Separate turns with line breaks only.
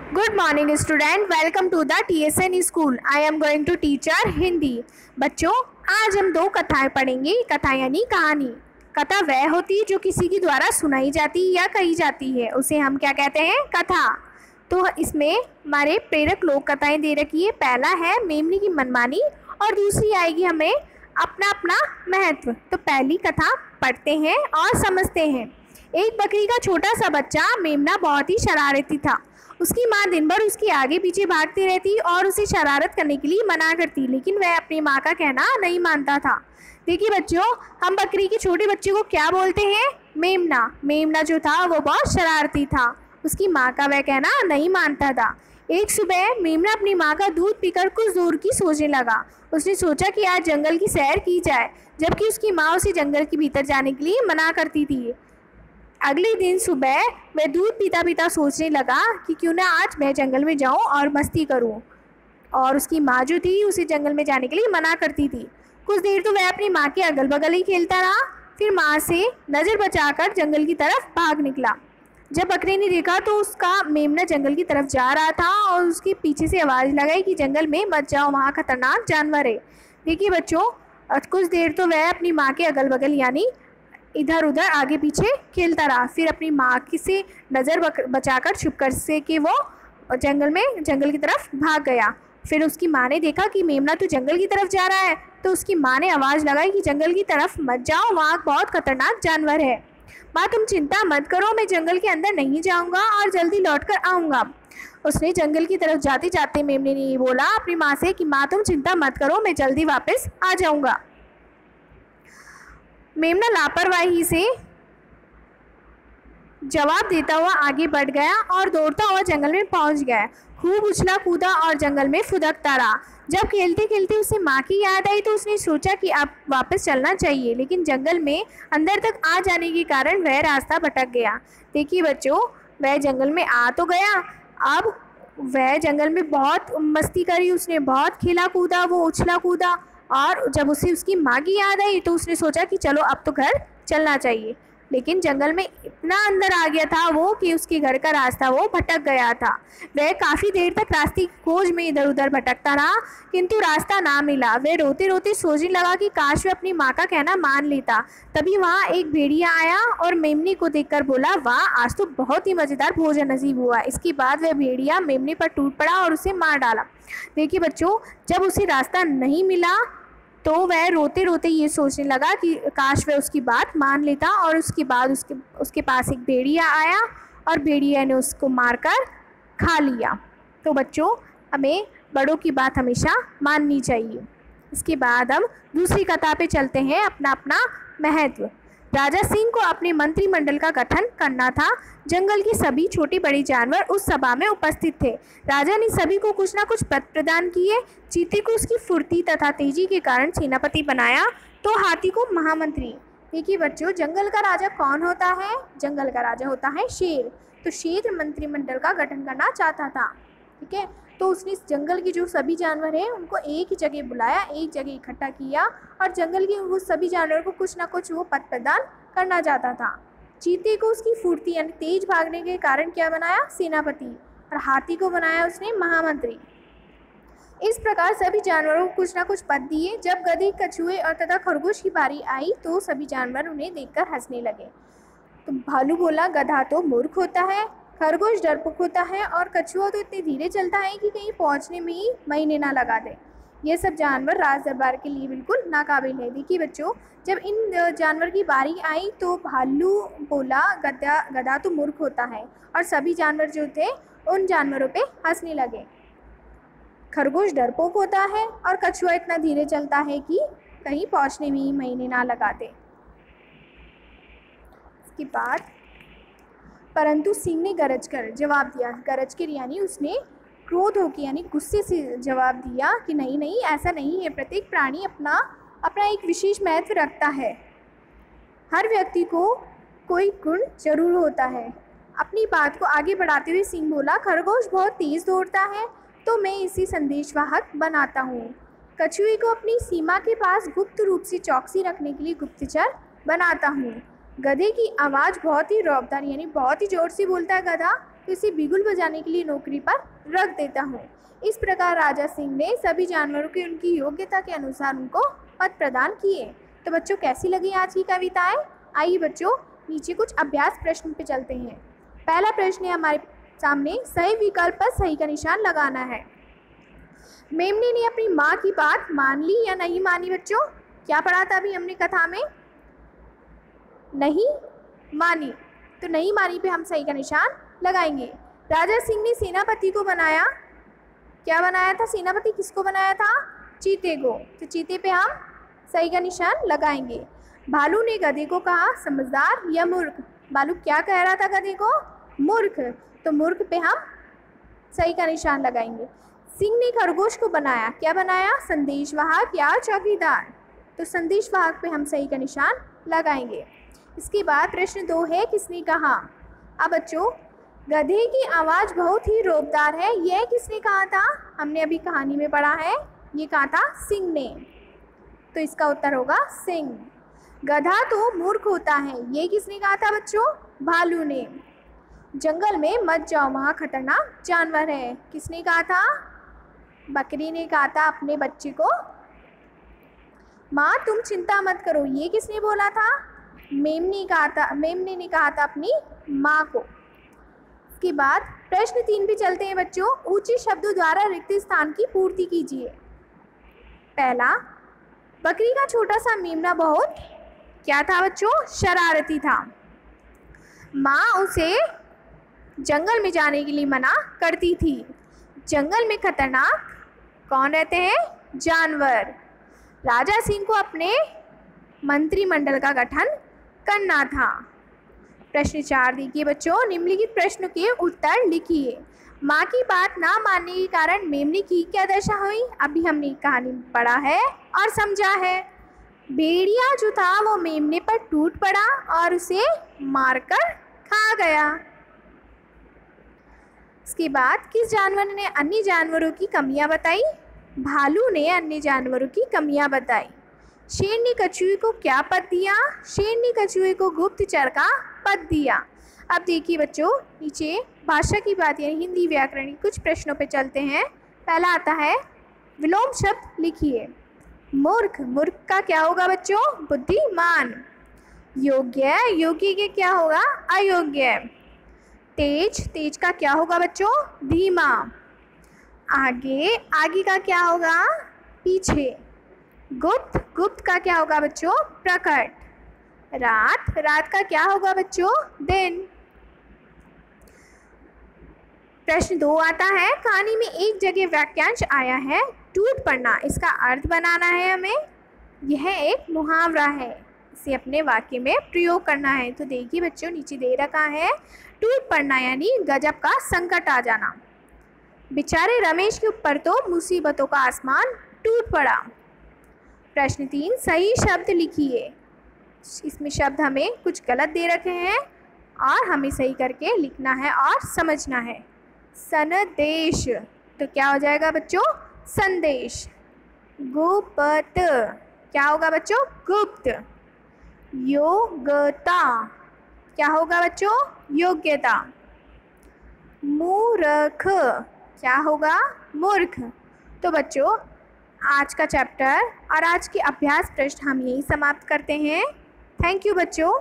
Good morning student, welcome to the TSN school. I am going to teach our Hindi. बच्चों, आज हम दो कथाएं पढ़ेंगे। कथा यानी कहानी। कथा वह होती है जो किसी के द्वारा सुनाई जाती या कही जाती है, उसे हम क्या कहते हैं? कथा। तो इसमें हमारे प्रेरक लोक कथाएं दे रखी है। पहला है मेमनी की मनमानी और दूसरी आएगी हमें अपना अपना महत्व। तो पहली कथा पढ़ते हैं और समझते हैं। एक बकरी का छोटा सा बच्चा मेमना बहुत ही शरारती था। उसकी माँ दिन भर उसके आगे पीछे भागती रहती और उसे शरारत करने के लिए मना करती, लेकिन वह अपनी माँ का कहना नहीं मानता था। देखिए बच्चों, हम बकरी के छोटे बच्चे को क्या बोलते हैं? मेमना। मेमना जो था वो बहुत शरारती था, उसकी माँ का वह कहना नहीं मानता था। एक सुबह मेमना अपनी माँ का दूध पीकर कुछ दूर की सोचने लगा। उसने सोचा कि आज जंगल की सैर की जाए, जबकि उसकी माँ उसे जंगल के भीतर जाने के लिए मना करती थी। अगले दिन सुबह वह दूध पीता पीता सोचने लगा कि क्यों ना आज मैं जंगल में जाऊं और मस्ती करूं, और उसकी माँ जो थी उसे जंगल में जाने के लिए मना करती थी। कुछ देर तो वह अपनी माँ के अगल बगल ही खेलता रहा, फिर माँ से नज़र बचाकर जंगल की तरफ भाग निकला। जब बकरी ने देखा तो उसका मेमना जंगल की तरफ जा रहा था और उसके पीछे से आवाज़ लगाई कि जंगल में मत जाओ, वहाँ खतरनाक जानवर है। देखिए बच्चों, कुछ देर तो वह अपनी माँ के अगल बगल यानी इधर उधर आगे पीछे खेलता रहा, फिर अपनी माँ की से नज़र बचाकर छुप कर से कि वो जंगल की तरफ भाग गया। फिर उसकी माँ ने देखा कि मेमना तो जंगल की तरफ जा रहा है, तो उसकी माँ ने आवाज़ लगाई कि जंगल की तरफ मत जाओ, वहाँ बहुत खतरनाक जानवर है। माँ तुम चिंता मत करो, मैं जंगल के अंदर नहीं जाऊँगा और जल्दी लौट कर आऊँगा। उसने जंगल की तरफ जाते जाते मेमने ने ये बोला अपनी माँ से कि माँ तुम चिंता मत करो, मैं जल्दी वापस आ जाऊँगा। मेमना लापरवाही से जवाब देता हुआ आगे बढ़ गया और दौड़ता हुआ जंगल में पहुंच गया। खूब उछला कूदा और जंगल में फुदकता रहा। जब खेलते खेलते उसे माँ की याद आई तो उसने सोचा कि अब वापस चलना चाहिए, लेकिन जंगल में अंदर तक आ जाने के कारण वह रास्ता भटक गया। देखिए बच्चों, वह जंगल में आ तो गया, अब वह जंगल में बहुत मस्ती करी, उसने बहुत खेला कूदा, वो उछला कूदा, और जब उसे उसकी माँ की याद आई तो उसने सोचा कि चलो अब तो घर चलना चाहिए, लेकिन जंगल में इतना अंदर आ गया था वो कि उसके घर का रास्ता वो भटक गया था। वह काफ़ी देर तक रास्ते की खोज में इधर उधर भटकता रहा, किंतु रास्ता ना मिला। वह रोते रोते सोचने लगा कि काश वह अपनी माँ का कहना मान लेता। तभी वहाँ एक भेड़िया आया और मेमने को देखकर बोला, वाह आज तो बहुत ही मज़ेदार भोजन नसीब हुआ। इसके बाद वह भेड़िया मेमने पर टूट पड़ा और उसे मार डाला। देखिए बच्चों, जब उसे रास्ता नहीं मिला तो वह रोते रोते ये सोचने लगा कि काश वह उसकी बात मान लेता, और उसके बाद उसके पास एक भेड़िया आया और भेड़िया ने उसको मारकर खा लिया। तो बच्चों, हमें बड़ों की बात हमेशा माननी चाहिए। इसके बाद हम दूसरी कथा पे चलते हैं, अपना अपना महत्व। राजा सिंह को अपने मंत्रिमंडल का गठन करना था। जंगल के सभी छोटे बड़े जानवर उस सभा में उपस्थित थे। राजा ने सभी को कुछ न कुछ पद प्रदान किए। चीते को उसकी फुर्ती तथा तेजी के कारण सेनापति बनाया, तो हाथी को महामंत्री। देखिए बच्चों, जंगल का राजा कौन होता है? जंगल का राजा होता है शेर। तो शेर मंत्रिमंडल का गठन करना चाहता था, ठीक है। तो उसने इस जंगल के जो सभी जानवर हैं उनको एक ही जगह बुलाया, एक जगह इकट्ठा किया, और जंगल के वो सभी जानवरों को कुछ ना कुछ वो पद प्रदान करना चाहता था। चीते को उसकी फुर्ती यानी तेज भागने के कारण क्या बनाया? सेनापति। और हाथी को बनाया उसने महामंत्री। इस प्रकार सभी जानवरों को कुछ ना कुछ पद दिए। जब गधे, कछुए और तथा खरगोश की बारी आई तो सभी जानवर उन्हें देखकर हंसने लगे। तो भालू बोला, गधा तो मूर्ख होता है, खरगोश डरपोक होता है, और कछुआ तो इतने धीरे चलता है कि कहीं पहुंचने में ही महीने ना लगा दे। ये सब जानवर राज दरबार के लिए बिल्कुल नाकाबिल है। देखिए बच्चों, जब इन जानवर की बारी आई तो भालू बोला, गधा तो मूर्ख होता है, और सभी जानवर जो थे उन जानवरों पे हंसने लगे। खरगोश डरपोक होता है और कछुआ इतना धीरे चलता है कि कहीं पहुंचने में ही महीने ना लगा दे। इसके बाद परंतु सिंह ने गरज कर जवाब दिया। गरज कर यानी उसने क्रोध होकर यानी गुस्से से जवाब दिया कि नहीं नहीं, ऐसा नहीं है। प्रत्येक प्राणी अपना अपना एक विशेष महत्व रखता है। हर व्यक्ति को कोई गुण जरूर होता है। अपनी बात को आगे बढ़ाते हुए सिंह बोला, खरगोश बहुत तेज़ दौड़ता है तो मैं इसे संदेशवाहक बनाता हूँ। कछुए को अपनी सीमा के पास गुप्त रूप से चौकसी रखने के लिए गुप्तचर बनाता हूँ। गधे की आवाज़ बहुत ही रौबदार यानी बहुत ही ज़ोर से बोलता है गधा, तो इसे बिगुल बजाने के लिए नौकरी पर रख देता हूँ। इस प्रकार राजा सिंह ने सभी जानवरों के उनकी योग्यता के अनुसार उनको पद प्रदान किए। तो बच्चों कैसी लगी आज की कविताएं? आइए बच्चों नीचे कुछ अभ्यास प्रश्न पे चलते हैं। पहला प्रश्न है हमारे सामने, सही विकल्प पर सही का निशान लगाना है। मेमने ने अपनी माँ की बात मान ली या नहीं मानी? बच्चों क्या पढ़ा था अभी हमने कथा में? नहीं मानी, तो नहीं मानी पे हम सही का निशान लगाएंगे। राजा सिंह ने सेनापति को बनाया, क्या बनाया था? सेनापति किसको बनाया था? चीते को, तो चीते पे हम सही का निशान लगाएंगे। भालू ने गधे को कहा समझदार या मूर्ख? भालू क्या कह रहा था गधे को? मूर्ख, तो मूर्ख पे हम सही का निशान लगाएंगे। सिंह ने खरगोश को बनाया, क्या बनाया? संदेशवाहक या चौकीदार? तो संदेशवाहक पे हम सही का निशान लगाएंगे। इसके बाद प्रश्न 2 है, किसने कहा? अब बच्चों गधे की आवाज़ बहुत ही रौबदार है, यह किसने कहा था? हमने अभी कहानी में पढ़ा है, ये कहा था सिंह ने, तो इसका उत्तर होगा सिंह। गधा तो मूर्ख होता है, ये किसने कहा था बच्चों? भालू ने। जंगल में मत जाओ, वहाँ खतरनाक जानवर है, किसने कहा था? बकरी ने कहा था अपने बच्चे को। माँ तुम चिंता मत करो, ये किसने बोला था? मेमने ने कहा था अपनी माँ को। इसके बाद प्रश्न 3 पे चलते हैं बच्चों। ऊंचे शब्दों द्वारा रिक्त स्थान की पूर्ति कीजिए। पहला, बकरी का छोटा सा मेमना बहुत क्या था बच्चों? शरारती था। माँ उसे जंगल में जाने के लिए मना करती थी। जंगल में खतरनाक कौन रहते हैं? जानवर। राजा सिंह को अपने मंत्रिमंडल का गठन करना था। प्रश्न 4 देखिए बच्चों, निम्नलिखित प्रश्नों के उत्तर लिखिए। माँ की बात ना मानने के कारण मेमने की क्या दशा हुई? अभी हमने कहानी पढ़ा है और समझा है। भेड़िया जो था वो मेमने पर टूट पड़ा और उसे मारकर खा गया। इसके बाद किस जानवर ने अन्य जानवरों की कमियां बताई? भालू ने अन्य जानवरों की कमियां बताई। शेर ने कछुए को क्या पद दिया? शेर ने कछुए को गुप्तचर का पद दिया। अब देखिए बच्चों नीचे भाषा की बात यानी हिंदी व्याकरण के कुछ प्रश्नों पे चलते हैं। पहला आता है विलोम शब्द लिखिए। मूर्ख, मूर्ख का क्या होगा बच्चों? बुद्धिमान। योग्य, योग्य के क्या होगा? अयोग्य। तेज, तेज का क्या होगा बच्चों? धीमा। आगे, आगे का क्या होगा? पीछे। गुप्त, गुप्त का क्या होगा बच्चों? प्रकट। रात, रात का क्या होगा बच्चों? दिन। प्रश्न 2 आता है, कहानी में एक जगह वाक्यांश आया है टूट पड़ना, इसका अर्थ बनाना है हमें। यह एक मुहावरा है, इसे अपने वाक्य में प्रयोग करना है। तो देखिए बच्चों नीचे दे रखा है टूट पड़ना यानी गजब का संकट आ जाना। बेचारे रमेश के ऊपर तो मुसीबतों का आसमान टूट पड़ा। प्रश्न 3, सही शब्द लिखिए। इसमें शब्द हमें कुछ गलत दे रखे हैं और हमें सही करके लिखना है और समझना है। संदेश, तो क्या हो जाएगा बच्चों? संदेश। गुप्त, क्या होगा बच्चों? गुप्त। योग्यता, क्या होगा बच्चों? योग्यता। मूर्ख, क्या होगा? मूर्ख। तो बच्चों आज का चैप्टर और आज के अभ्यास प्रश्न हम यही समाप्त करते हैं। थैंक यू बच्चों।